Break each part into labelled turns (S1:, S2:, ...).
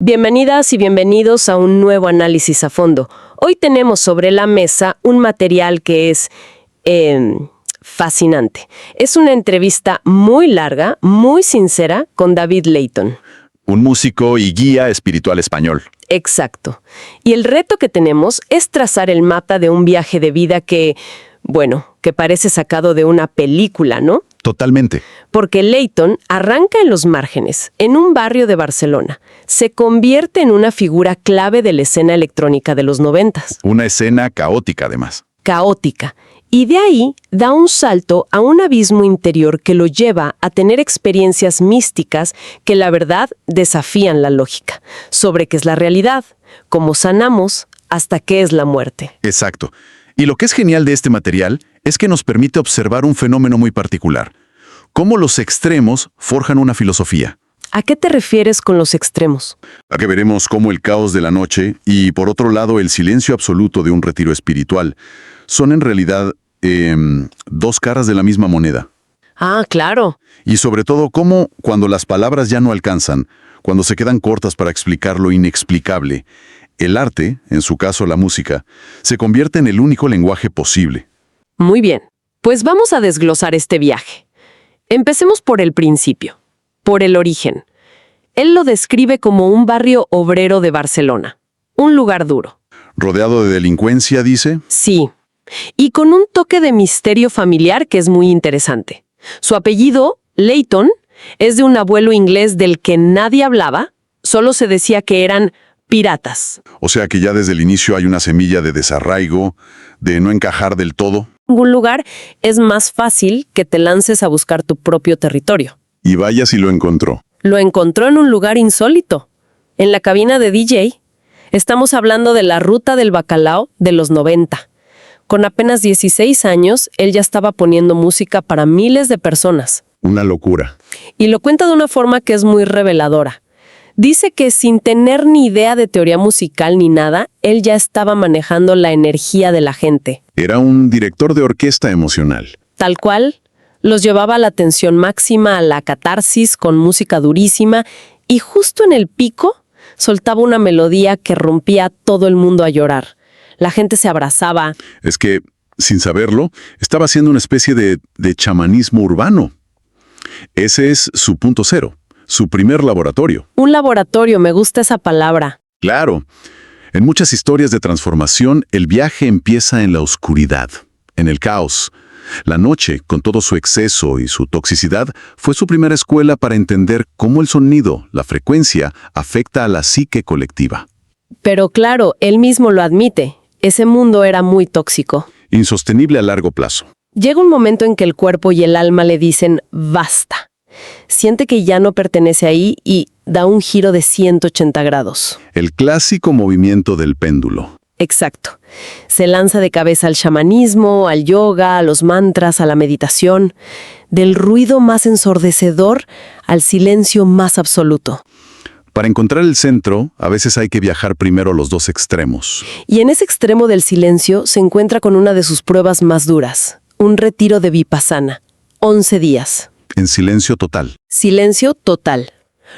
S1: Bienvenidas y bienvenidos a un nuevo análisis a fondo. Hoy tenemos sobre la mesa un material que es fascinante. Es una entrevista muy larga, muy sincera con David Leighton.
S2: Un músico y guía espiritual español.
S1: Exacto. Y el reto que tenemos es trazar el mapa de un viaje de vida que parece sacado de una película, ¿no?
S2: Totalmente.
S1: Porque Leighton arranca en los márgenes, en un barrio de Barcelona. Se convierte en una figura clave de la escena electrónica de los 90s.
S2: Una escena caótica, además.
S1: Caótica. Y de ahí da un salto a un abismo interior que lo lleva a tener experiencias místicas que la verdad desafían la lógica, sobre qué es la realidad, cómo sanamos, hasta qué es la muerte.
S2: Exacto. Y lo que es genial de este material es que nos permite observar un fenómeno muy particular. Cómo los extremos forjan una filosofía.
S1: ¿A qué te refieres con los extremos?
S2: A que veremos cómo el caos de la noche y, por otro lado, el silencio absoluto de un retiro espiritual son en realidad dos caras de la misma moneda.
S1: Ah, claro.
S2: Y sobre todo, cómo cuando las palabras ya no alcanzan, cuando se quedan cortas para explicar lo inexplicable, el arte, en su caso la música, se convierte en el único lenguaje posible.
S1: Muy bien. Pues vamos a desglosar este viaje. Empecemos por el principio, por el origen. Él lo describe como un barrio obrero de Barcelona, un lugar duro.
S2: ¿Rodeado de delincuencia, dice?
S1: Sí, y con un toque de misterio familiar que es muy interesante. Su apellido, Leighton, es de un abuelo inglés del que nadie hablaba, solo se decía que eran piratas.
S2: O sea que ya desde el inicio hay una semilla de desarraigo, de no encajar del todo.
S1: En algún lugar es más fácil que te lances a buscar tu propio territorio.
S2: Y vaya si lo encontró.
S1: Lo encontró en un lugar insólito, en la cabina de DJ. Estamos hablando de la Ruta del Bacalao de los 90. Con apenas 16 años, él ya estaba poniendo música para miles de personas.
S2: Una locura.
S1: Y lo cuenta de una forma que es muy reveladora. Dice que sin tener ni idea de teoría musical ni nada, él ya estaba manejando la energía de la gente.
S2: Era un director de orquesta emocional.
S1: Tal cual, los llevaba a la tensión máxima, a la catarsis con música durísima y justo en el pico soltaba una melodía que rompía a todo el mundo a llorar. La gente se abrazaba.
S2: Es que, sin saberlo, estaba haciendo una especie de chamanismo urbano. Ese es su punto cero. Su primer laboratorio.
S1: Un laboratorio, me gusta esa palabra.
S2: Claro. En muchas historias de transformación, el viaje empieza en la oscuridad, en el caos. La noche, con todo su exceso y su toxicidad, fue su primera escuela para entender cómo el sonido, la frecuencia, afecta a la psique colectiva.
S1: Pero claro, él mismo lo admite. Ese mundo era muy tóxico.
S2: Insostenible a largo plazo.
S1: Llega un momento en que el cuerpo y el alma le dicen basta. Siente que ya no pertenece ahí y da un giro de 180 grados.
S2: El clásico movimiento del péndulo.
S1: Exacto. Se lanza de cabeza al chamanismo, al yoga, a los mantras, a la meditación, del ruido más ensordecedor al silencio más absoluto.
S2: Para encontrar el centro, a veces hay que viajar primero a los dos extremos.
S1: Y en ese extremo del silencio se encuentra con una de sus pruebas más duras, un retiro de Vipassana, 11 días.
S2: En silencio total.
S1: Silencio total.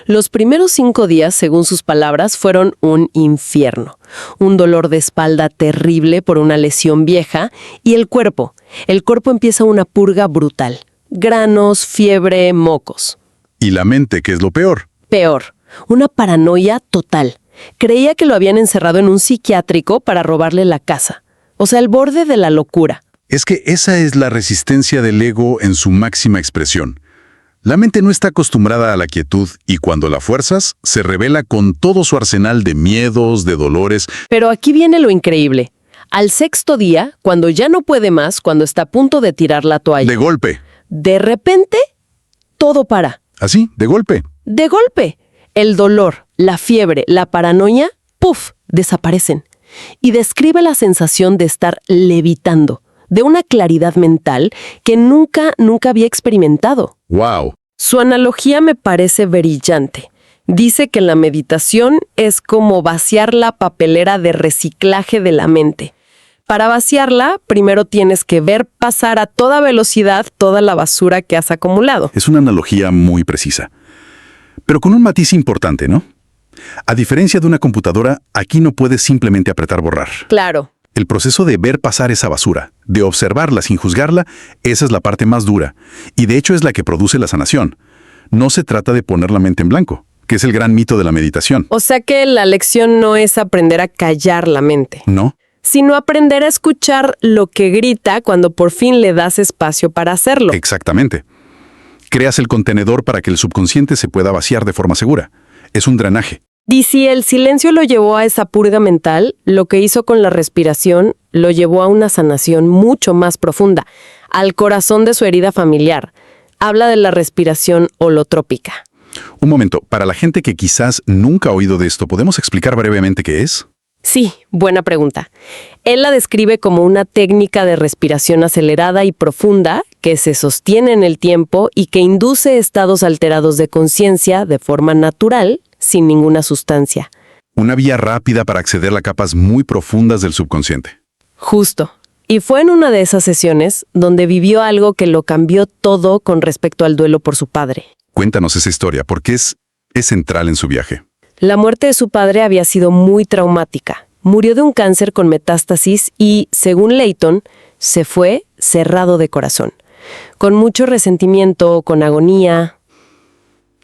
S1: Los primeros 5 días, según sus palabras, fueron un infierno. Un dolor de espalda terrible por una lesión vieja y el cuerpo. El cuerpo empieza una purga brutal. Granos, fiebre, mocos.
S2: Y la mente, que es lo peor.
S1: Peor. Una paranoia total. Creía que lo habían encerrado en un psiquiátrico para robarle la casa. O sea, el borde de la locura.
S2: Es que esa es la resistencia del ego en su máxima expresión. La mente no está acostumbrada a la quietud y cuando la fuerzas, se revela con todo su arsenal de miedos, de dolores.
S1: Pero aquí viene lo increíble. Al 6º día, cuando ya no puede más, cuando está a punto de tirar la toalla.
S2: De golpe.
S1: De repente, todo para.
S2: Así, de golpe.
S1: De golpe. El dolor, la fiebre, la paranoia, ¡puf!, desaparecen. Y describe la sensación de estar levitando, de una claridad mental que nunca había experimentado.
S2: ¡Wow!
S1: Su analogía me parece brillante. Dice que la meditación es como vaciar la papelera de reciclaje de la mente. Para vaciarla, primero tienes que ver pasar a toda velocidad toda la basura que has acumulado.
S2: Es una analogía muy precisa. Pero con un matiz importante, ¿no?
S3: A diferencia de una computadora, aquí no puedes simplemente apretar borrar.
S1: Claro.
S3: El proceso de ver pasar esa basura, de observarla sin juzgarla, esa es la parte más dura. Y de hecho es la que produce la sanación. No se trata de poner la mente en blanco, que es el gran mito de la meditación.
S1: O sea que la lección no es aprender a callar la mente,
S3: ¿No?
S1: sino aprender a escuchar lo que grita cuando por fin le das espacio para hacerlo.
S3: Exactamente. Creas el contenedor para que el subconsciente se pueda vaciar de forma segura. Es un drenaje.
S1: Y si el silencio lo llevó a esa purga mental, lo que hizo con la respiración lo llevó a una sanación mucho más profunda, al corazón de su herida familiar. Habla de la respiración holotrópica.
S3: Un momento, para la gente que quizás nunca ha oído de esto, ¿podemos explicar brevemente qué es?
S1: Sí, buena pregunta. Él la describe como una técnica de respiración acelerada y profunda que se sostiene en el tiempo y que induce estados alterados de conciencia de forma natural, sin ninguna sustancia.
S3: Una vía rápida para acceder a capas muy profundas del subconsciente.
S1: Justo. Y fue en una de esas sesiones donde vivió algo que lo cambió todo con respecto al duelo por su padre.
S3: Cuéntanos esa historia, porque es central en su viaje.
S1: La muerte de su padre había sido muy traumática. Murió de un cáncer con metástasis y, según Layton, se fue cerrado de corazón, con mucho resentimiento, con agonía.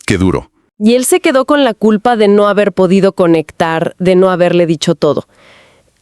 S3: Qué duro.
S1: Y él se quedó con la culpa de no haber podido conectar, de no haberle dicho todo.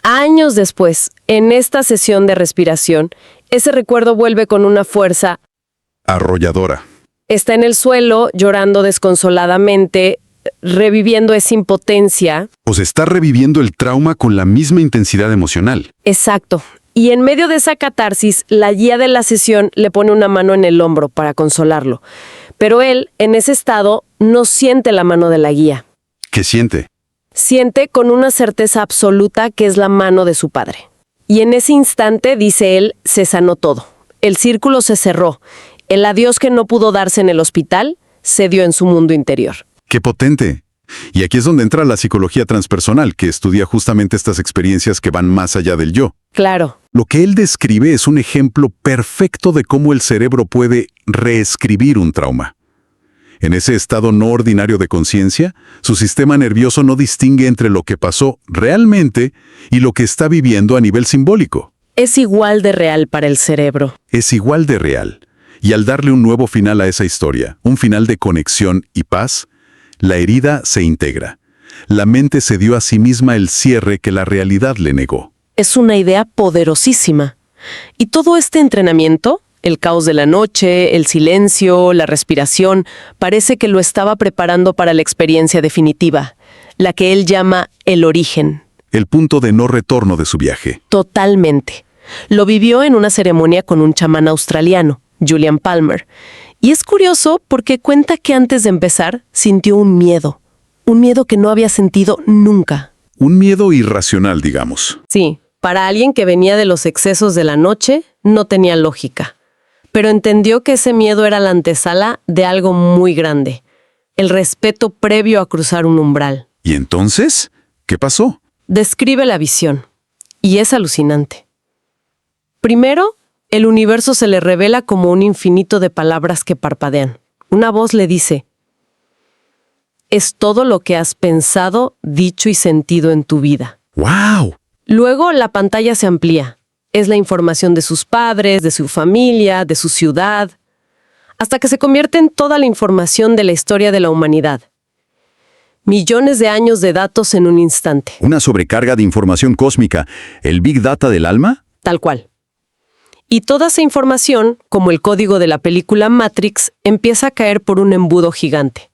S1: Años después, en esta sesión de respiración, ese recuerdo vuelve con una fuerza.
S3: Arrolladora.
S1: Está en el suelo, llorando desconsoladamente, reviviendo esa impotencia.
S3: O se está reviviendo el trauma con la misma intensidad emocional.
S1: Exacto. Y en medio de esa catarsis, la guía de la sesión le pone una mano en el hombro para consolarlo. Pero él, en ese estado, no siente la mano de la guía.
S3: ¿Qué siente?
S1: Siente con una certeza absoluta que es la mano de su padre. Y en ese instante, dice él, se sanó todo. El círculo se cerró. El adiós que no pudo darse en el hospital se dio en su mundo interior.
S3: ¡Qué potente! Y aquí es donde entra la psicología transpersonal, que estudia justamente estas experiencias que van más allá del yo.
S1: Claro.
S3: Lo que él describe es un ejemplo perfecto de cómo el cerebro puede reescribir un trauma. En ese estado no ordinario de conciencia, su sistema nervioso no distingue entre lo que pasó realmente y lo que está viviendo a nivel simbólico.
S1: Es igual de real para el cerebro.
S3: Es igual de real. Y al darle un nuevo final a esa historia, un final de conexión y paz, la herida se integra. La mente se dio a sí misma el cierre que la realidad le negó.
S1: Es una idea poderosísima. Y todo este entrenamiento, el caos de la noche, el silencio, la respiración, parece que lo estaba preparando para la experiencia definitiva, la que él llama el origen.
S3: El punto de no retorno de su viaje.
S1: Totalmente. Lo vivió en una ceremonia con un chamán australiano, Julian Palmer. Y es curioso porque cuenta que antes de empezar sintió un miedo que no había sentido nunca.
S3: Un miedo irracional, digamos.
S1: Sí, para alguien que venía de los excesos de la noche, no tenía lógica. Pero entendió que ese miedo era la antesala de algo muy grande, el respeto previo a cruzar un umbral.
S3: ¿Y entonces? ¿Qué pasó?
S1: Describe la visión, y es alucinante. Primero, el universo se le revela como un infinito de palabras que parpadean. Una voz le dice: es todo lo que has pensado, dicho y sentido en tu vida.
S3: ¡Wow!
S1: Luego la pantalla se amplía. Es la información de sus padres, de su familia, de su ciudad, hasta que se convierte en toda la información de la historia de la humanidad. Millones de años de datos en un instante.
S3: ¿Una sobrecarga de información cósmica, el Big Data del alma?
S1: Tal cual. Y toda esa información, como el código de la película Matrix, empieza a caer por un embudo gigante.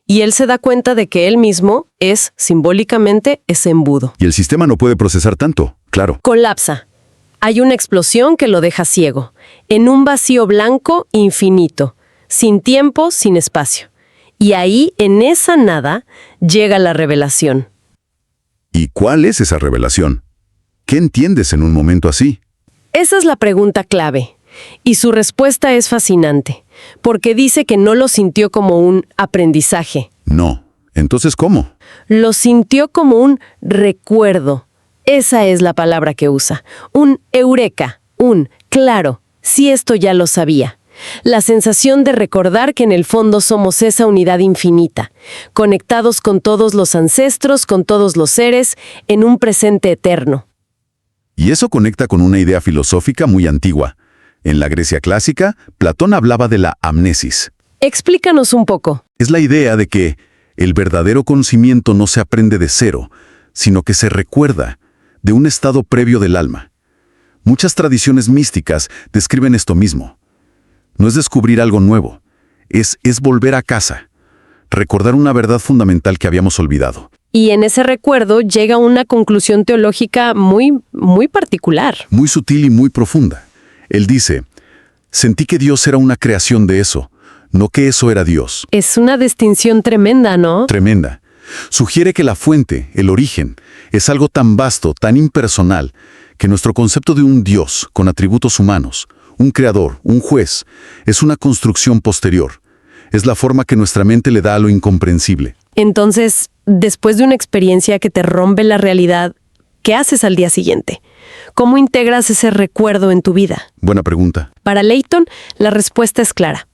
S1: Y él se da cuenta de que él mismo es, simbólicamente, ese embudo.
S3: Y el sistema no puede procesar tanto, claro.
S1: Colapsa. Hay una explosión que lo deja ciego, en un vacío blanco infinito, sin tiempo, sin espacio. Y ahí, en esa nada, llega la revelación.
S3: ¿Y cuál es esa revelación? ¿Qué entiendes en un momento así?
S1: Esa es la pregunta clave. Y su respuesta es fascinante, porque dice que no lo sintió como un aprendizaje.
S3: No. ¿Entonces cómo?
S1: Lo sintió como un recuerdo. Esa es la palabra que usa. Un eureka, un claro, si esto ya lo sabía. La sensación de recordar que en el fondo somos esa unidad infinita, conectados con todos los ancestros, con todos los seres, en un presente eterno.
S3: Y eso conecta con una idea filosófica muy antigua. En la Grecia clásica, Platón hablaba de la amnesis.
S1: Explícanos un poco.
S3: Es la idea de que el verdadero conocimiento no se aprende de cero, sino que se recuerda de un estado previo del alma. Muchas tradiciones místicas describen esto mismo. No es descubrir algo nuevo, es volver a casa, recordar una verdad fundamental que habíamos olvidado.
S1: Y en ese recuerdo llega una conclusión teológica muy particular.
S3: Muy sutil y muy profunda. Él dice, sentí que Dios era una creación de eso, no que eso era Dios.
S1: Es una distinción tremenda, ¿no?
S3: Tremenda. Sugiere que la fuente, el origen, es algo tan vasto, tan impersonal, que nuestro concepto de un Dios con atributos humanos, un creador, un juez, es una construcción posterior. Es la forma que nuestra mente le da a lo incomprensible.
S1: Entonces, después de una experiencia que te rompe la realidad, ¿qué haces al día siguiente? ¿Cómo integras ese recuerdo en tu vida?
S3: Buena pregunta.
S1: Para Layton, la respuesta es clara.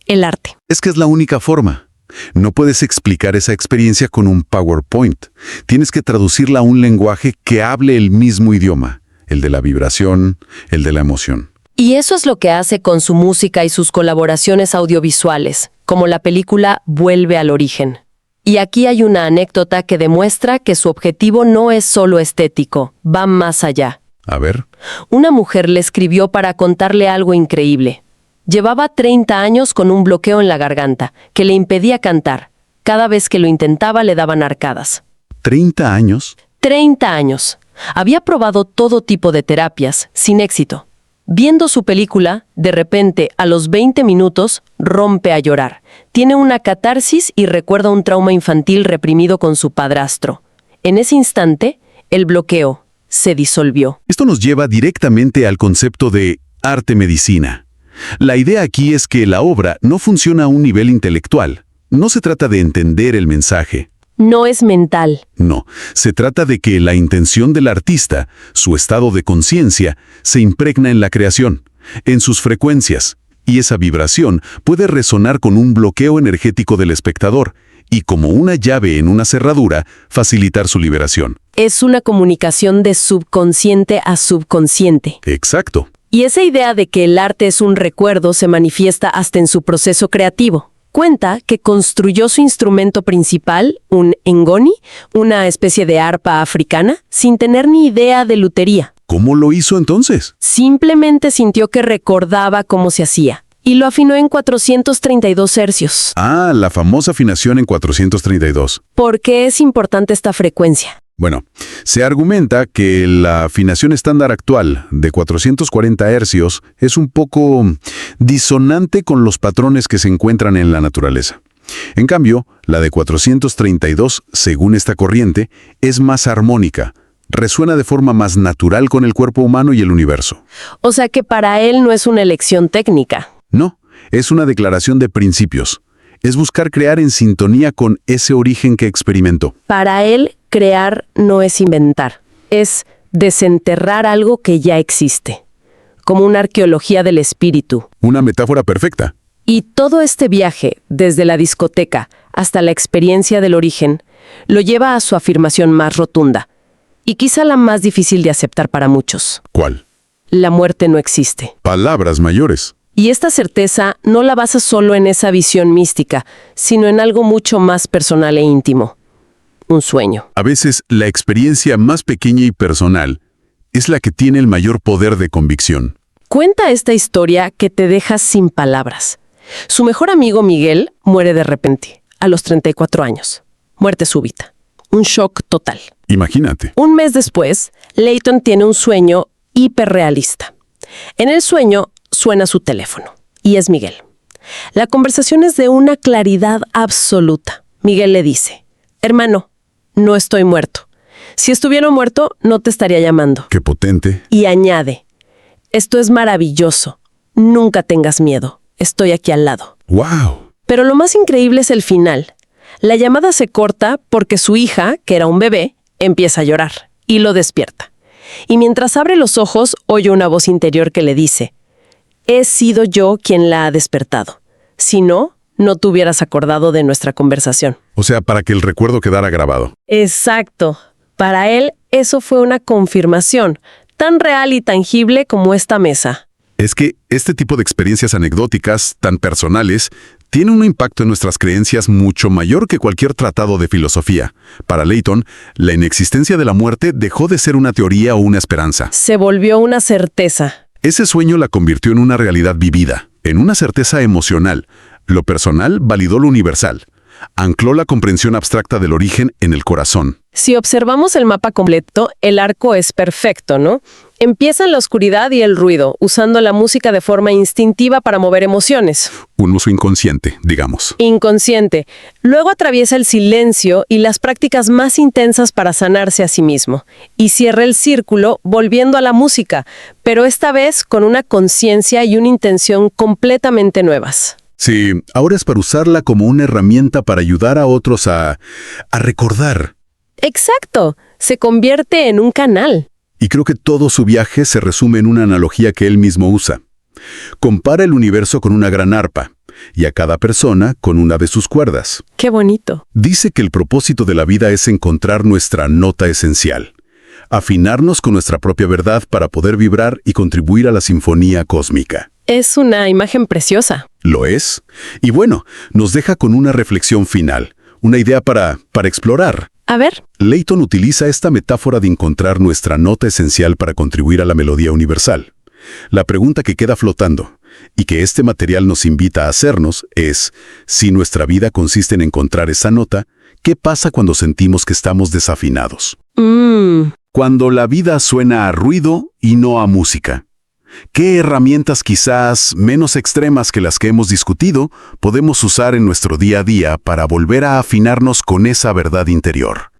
S1: El arte.
S3: Es que es la única forma. No puedes explicar esa experiencia con un PowerPoint. Tienes que traducirla a un lenguaje que hable el mismo idioma, el de la vibración, el de la emoción.
S1: Y eso es lo que hace con su música y sus colaboraciones audiovisuales, como la película Vuelve al origen. Y aquí hay una anécdota que demuestra que su objetivo no es solo estético, va más allá.
S3: A ver.
S1: Una mujer le escribió para contarle algo increíble. Llevaba 30 años con un bloqueo en la garganta, que le impedía cantar. Cada vez que lo intentaba le daban arcadas.
S3: ¿30 años?
S1: 30 años. Había probado todo tipo de terapias, sin éxito. Viendo su película, de repente, a los 20 minutos, rompe a llorar. Tiene una catarsis y recuerda un trauma infantil reprimido con su padrastro. En ese instante, el bloqueo se disolvió.
S3: Esto nos lleva directamente al concepto de arte-medicina. La idea aquí es que la obra no funciona a un nivel intelectual. No se trata de entender el mensaje.
S1: No es mental.
S3: No, se trata de que la intención del artista, su estado de conciencia, se impregna en la creación, en sus frecuencias, y esa vibración puede resonar con un bloqueo energético del espectador y, como una llave en una cerradura, facilitar su liberación.
S1: Es una comunicación de subconsciente a subconsciente.
S3: Exacto.
S1: Y esa idea de que el arte es un recuerdo se manifiesta hasta en su proceso creativo. Cuenta que construyó su instrumento principal, un ngoni, una especie de arpa africana, sin tener ni idea de lutería.
S3: ¿Cómo lo hizo entonces?
S1: Simplemente sintió que recordaba cómo se hacía, y lo afinó en 432 hercios.
S3: Ah, la famosa afinación en 432.
S1: ¿Por qué es importante esta frecuencia?
S3: Bueno, se argumenta que la afinación estándar actual de 440 hercios es un poco disonante con los patrones que se encuentran en la naturaleza. En cambio, la de 432, según esta corriente, es más armónica, resuena de forma más natural con el cuerpo humano y el universo.
S1: O sea que para él no es una elección técnica.
S3: No, es una declaración de principios. Es buscar crear en sintonía con ese origen que experimentó.
S1: Para él, crear no es inventar, es desenterrar algo que ya existe, como una arqueología del espíritu.
S3: Una metáfora perfecta.
S1: Y todo este viaje, desde la discoteca hasta la experiencia del origen, lo lleva a su afirmación más rotunda, y quizá la más difícil de aceptar para muchos.
S3: ¿Cuál?
S1: La muerte no existe.
S3: Palabras mayores.
S1: Y esta certeza no la basa solo en esa visión mística, sino en algo mucho más personal e íntimo. Un sueño.
S3: A veces, la experiencia más pequeña y personal es la que tiene el mayor poder de convicción.
S1: Cuenta esta historia que te deja sin palabras. Su mejor amigo Miguel muere de repente, a los 34 años. Muerte súbita. Un shock total.
S3: Imagínate.
S1: Un mes después, Layton tiene un sueño hiperrealista. En el sueño suena su teléfono, y es Miguel. La conversación es de una claridad absoluta. Miguel le dice: hermano, no estoy muerto. Si estuviera muerto, no te estaría llamando.
S3: Qué potente.
S1: Y añade: esto es maravilloso. Nunca tengas miedo. Estoy aquí al lado.
S3: ¡Wow!
S1: Pero lo más increíble es el final. La llamada se corta porque su hija, que era un bebé, empieza a llorar y lo despierta. Y mientras abre los ojos, oye una voz interior que le dice: he sido yo quien la ha despertado. Si no, no te hubieras acordado de nuestra conversación.
S3: O sea, para que el recuerdo quedara grabado.
S1: Exacto. Para él, eso fue una confirmación, tan real y tangible como esta mesa.
S3: Es que este tipo de experiencias anecdóticas, tan personales, tiene un impacto en nuestras creencias mucho mayor que cualquier tratado de filosofía. Para Layton, la inexistencia de la muerte dejó de ser una teoría o una esperanza.
S1: Se volvió una certeza.
S3: Ese sueño la convirtió en una realidad vivida, en una certeza emocional. Lo personal validó lo universal. Ancló la comprensión abstracta del origen en el corazón.
S1: Si observamos el mapa completo, el arco es perfecto, ¿no? Empieza en la oscuridad y el ruido, usando la música de forma instintiva para mover emociones.
S3: Un uso inconsciente, digamos.
S1: Inconsciente. Luego atraviesa el silencio y las prácticas más intensas para sanarse a sí mismo. Y cierra el círculo volviendo a la música, pero esta vez con una conciencia y una intención completamente nuevas.
S3: Sí, ahora es para usarla como una herramienta para ayudar a otros a recordar.
S1: Exacto. Se convierte en un canal.
S3: Y creo que todo su viaje se resume en una analogía que él mismo usa. Compara el universo con una gran arpa, y a cada persona con una de sus cuerdas.
S1: ¡Qué bonito!
S3: Dice que el propósito de la vida es encontrar nuestra nota esencial, afinarnos con nuestra propia verdad para poder vibrar y contribuir a la sinfonía cósmica.
S1: Es una imagen preciosa.
S3: ¿Lo es? Y bueno, nos deja con una reflexión final, una idea para explorar.
S1: A ver.
S3: Layton utiliza esta metáfora de encontrar nuestra nota esencial para contribuir a la melodía universal. La pregunta que queda flotando, y que este material nos invita a hacernos, es, si nuestra vida consiste en encontrar esa nota, ¿qué pasa cuando sentimos que estamos desafinados? Cuando la vida suena a ruido y no a música. ¿Qué herramientas quizás menos extremas que las que hemos discutido podemos usar en nuestro día a día para volver a afinarnos con esa verdad interior?